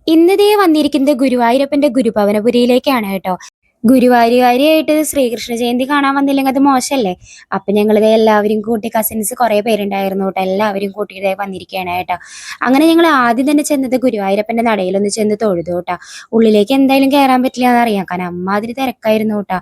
ഇന്നതേ വന്നിരിക്കുന്നത് ഗുരുവായൂരപ്പന്റെ ഗുരുഭവനപുരിയിലേക്കാണ് കേട്ടോ. ഗുരുവായൂരുകാരിയായിട്ട് ശ്രീകൃഷ്ണ ജയന്തി കാണാൻ വന്നില്ലെങ്കിൽ അത് മോശമല്ലേ? അപ്പൊ ഞങ്ങളിത് എല്ലാവരും കൂട്ടി കസിൻസ് കുറെ പേരുണ്ടായിരുന്നു കേട്ടോ. എല്ലാവരും കൂട്ടിയിട്ട് വന്നിരിക്കുകയാണ് കേട്ടോ. അങ്ങനെ ഞങ്ങൾ ആദ്യം തന്നെ ചെന്നത് ഗുരുവായൂരപ്പന്റെ നടയിലൊന്ന് ചെന്ന് തൊഴുതു കേട്ടോ. ഉള്ളിലേക്ക് എന്തായാലും കയറാൻ പറ്റില്ല എന്നറിയാം, കാരണം അമ്മാതിരി തിരക്കായിരുന്നു കേട്ടോ.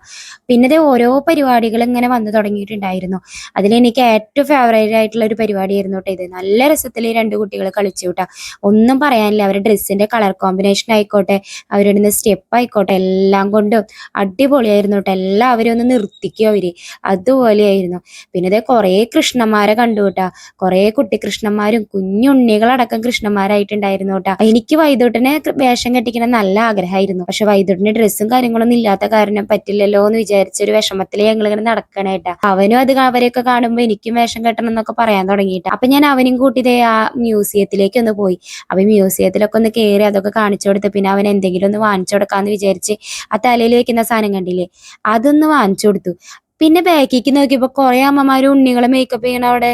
പിന്നെ ദേ ഓരോ പരിപാടികൾ ഇങ്ങനെ വന്നു തുടങ്ങിയിട്ടുണ്ടായിരുന്നു. അതിലെനിക്ക് ഏറ്റവും ഫേവറേറ്റ് ആയിട്ടുള്ള ഒരു പരിപാടിയായിരുന്നു കേട്ടോ ഇത്. നല്ല രസത്തിൽ രണ്ട് കുട്ടികൾ കളിച്ചു കേട്ടോ. ഒന്നും പറയാനില്ല, അവരുടെ ഡ്രസ്സിന്റെ കളർ കോമ്പിനേഷൻ ആയിക്കോട്ടെ, അവരിടുന്ന സ്റ്റെപ്പ് ആയിക്കോട്ടെ, എല്ലാം കൊണ്ടും അടിപൊളിയായിരുന്നു കേട്ടോ. എല്ലാവരും ഒന്ന് നിർത്തിക്കും അവര്, അതുപോലെയായിരുന്നു. പിന്നെ ഇതേ കുറേ കൃഷ്ണന്മാരെ കണ്ടു കേട്ടാ. കുറേ കുട്ടി കൃഷ്ണന്മാരും കുഞ്ഞുണ്ണികളടക്കം കൃഷ്ണന്മാരായിട്ടുണ്ടായിരുന്നു കേട്ടാ. എനിക്ക് വൈദ്യുട്ടിനെ വേഷം കെട്ടിക്കണം നല്ല ആഗ്രഹമായിരുന്നു. പക്ഷെ വൈദ്യുട്ടിന് ഡ്രസ്സും കാര്യങ്ങളൊന്നും ഇല്ലാത്ത കാരണം പറ്റില്ലല്ലോ എന്ന് വിചാരിച്ചൊരു വിഷമത്തില് ഞങ്ങളിങ്ങനെ നടക്കണേട്ടാ. അവനും അത് അവരെയൊക്കെ കാണുമ്പോ എനിക്കും വേഷം കെട്ടണം എന്നൊക്കെ പറയാൻ തുടങ്ങിയിട്ടാ. അപ്പൊ ഞാൻ അവനും കൂട്ടി ഇതേ ആ മ്യൂസിയത്തിലേക്ക് ഒന്ന് പോയി. അപ്പൊ മ്യൂസിയത്തിലൊക്കെ ഒന്ന് കയറി അതൊക്കെ കാണിച്ചു കൊടുത്ത് പിന്നെ അവൻ എന്തെങ്കിലും ഒന്ന് വാങ്ങിച്ചു കൊടുക്കാന്ന് വിചാരിച്ച് ആ തലയിൽ വെക്കുന്ന സാധനം കണ്ടില്ലേ, അതൊന്ന് വാങ്ങിച്ചു കൊടുത്തു. പിന്നെ ബാക്കിക്ക് നോക്കിയപ്പോ കുറെ അമ്മമാരും ഉണ്ണികളെ മേക്കപ്പ് ചെയ്യണ അവിടെ.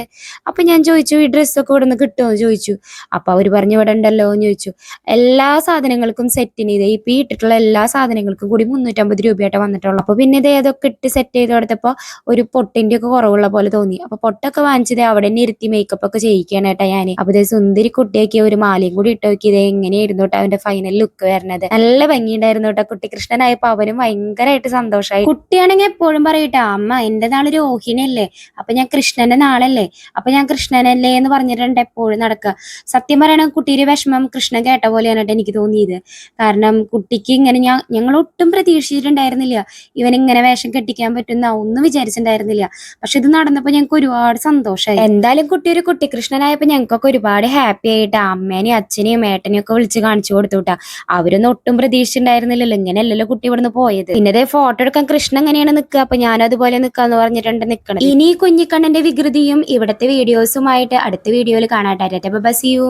അപ്പൊ ഞാൻ ചോദിച്ചു, ഈ ഡ്രസ്സൊക്കെ ഇവിടെ നിന്ന് കിട്ടുമോ എന്ന് ചോദിച്ചു. അപ്പൊ അവര് പറഞ്ഞു ഇവിടെ ഉണ്ടല്ലോ എന്ന് ചോദിച്ചു. എല്ലാ സാധനങ്ങൾക്കും സെറ്റിന് ഇതേ ഇപ്പൊ ഈ ഇട്ടിട്ടുള്ള എല്ലാ സാധനങ്ങൾക്കും കൂടി 350 രൂപയായിട്ട് വന്നിട്ടുള്ളൂ. അപ്പൊ പിന്നെ ഇത് ഏതൊക്കെ ഇട്ട് സെറ്റ് ചെയ്ത് കൊടുത്തപ്പോ ഒരു പൊട്ടിന്റെ ഒക്കെ കുറവുള്ള പോലെ തോന്നി. അപ്പൊ പൊട്ടൊക്കെ വാങ്ങിച്ചത് അവിടെ തന്നെ ഇരുത്തി മേക്കപ്പ് ഒക്കെ ചെയ്യിക്കാണ് കേട്ടാ ഞാന്. അപ്പൊ ഇതേ സുന്ദരി കുട്ടിയൊക്കെ ഒരു മാലയും കൂടി ഇട്ട് നോക്കിയത് എങ്ങനെയായിരുന്നു കേട്ടോ അവന്റെ ഫൈനൽ ലുക്ക് വരുന്നത്. നല്ല ഭംഗിയുണ്ടായിരുന്നു കേട്ടോ. കുട്ടി കൃഷ്ണനായപ്പോ അവനും ഭയങ്കരമായിട്ട് സന്തോഷമായി. കുട്ടിയാണെങ്കിൽ എപ്പോഴും പറയട്ടെ, അമ്മ എന്റെ നാള് രോഹിണിയല്ലേ, അപ്പൊ ഞാൻ കൃഷ്ണന്റെ നാളല്ലേ, അപ്പൊ ഞാൻ കൃഷ്ണനല്ലേ എന്ന് പറഞ്ഞിട്ടുണ്ട് എപ്പോഴും നടക്കുക. സത്യം പറയണ കുട്ടിയുടെ വിഷമം കൃഷ്ണൻ കേട്ട പോലെയാണ് എനിക്ക് തോന്നിയത്. കാരണം കുട്ടിക്ക് ഇങ്ങനെ ഞങ്ങൾ ഒട്ടും പ്രതീക്ഷിച്ചിട്ടുണ്ടായിരുന്നില്ല ഇവൻ ഇങ്ങനെ വേഷം കെട്ടിക്കാൻ പറ്റുന്ന, ഒന്നും വിചാരിച്ചിട്ടുണ്ടായിരുന്നില്ല. പക്ഷെ ഇത് നടന്നപ്പോ ഞങ്ങൾക്ക് ഒരുപാട് സന്തോഷമായി. എന്തായാലും കുട്ടി ഒരു കുട്ടി കൃഷ്ണനായപ്പോ ഞങ്ങൾക്കൊക്കെ ഒരുപാട് ഹാപ്പി ആയിട്ട് അമ്മേനെയും അച്ഛനെയും ഏട്ടനെയും ഒക്കെ വിളിച്ച് കാണിച്ചു കൊടുത്തുട്ടാ. അവരൊന്നും ഒട്ടും പ്രതീക്ഷിച്ചിട്ടുണ്ടായിരുന്നില്ലല്ലോ ഇങ്ങനെയല്ലല്ലോ കുട്ടി ഇവിടുന്ന് പോയത്. പിന്നെ ഫോട്ടോ എടുക്കാൻ കൃഷ്ണൻ എങ്ങനെയാണ് നിൽക്കുക, അപ്പൊ ഞാൻ അതുപോലെ നിൽക്കാന്ന് പറഞ്ഞിട്ടുണ്ട് നിൽക്കണം. ഇനി കുഞ്ഞിക്കണ്ണന്റെ വികൃതിയും ഇവിടത്തെ വീഡിയോസുമായിട്ട് അടുത്ത വീഡിയോയിൽ കാണാട്ടെ. By, see you.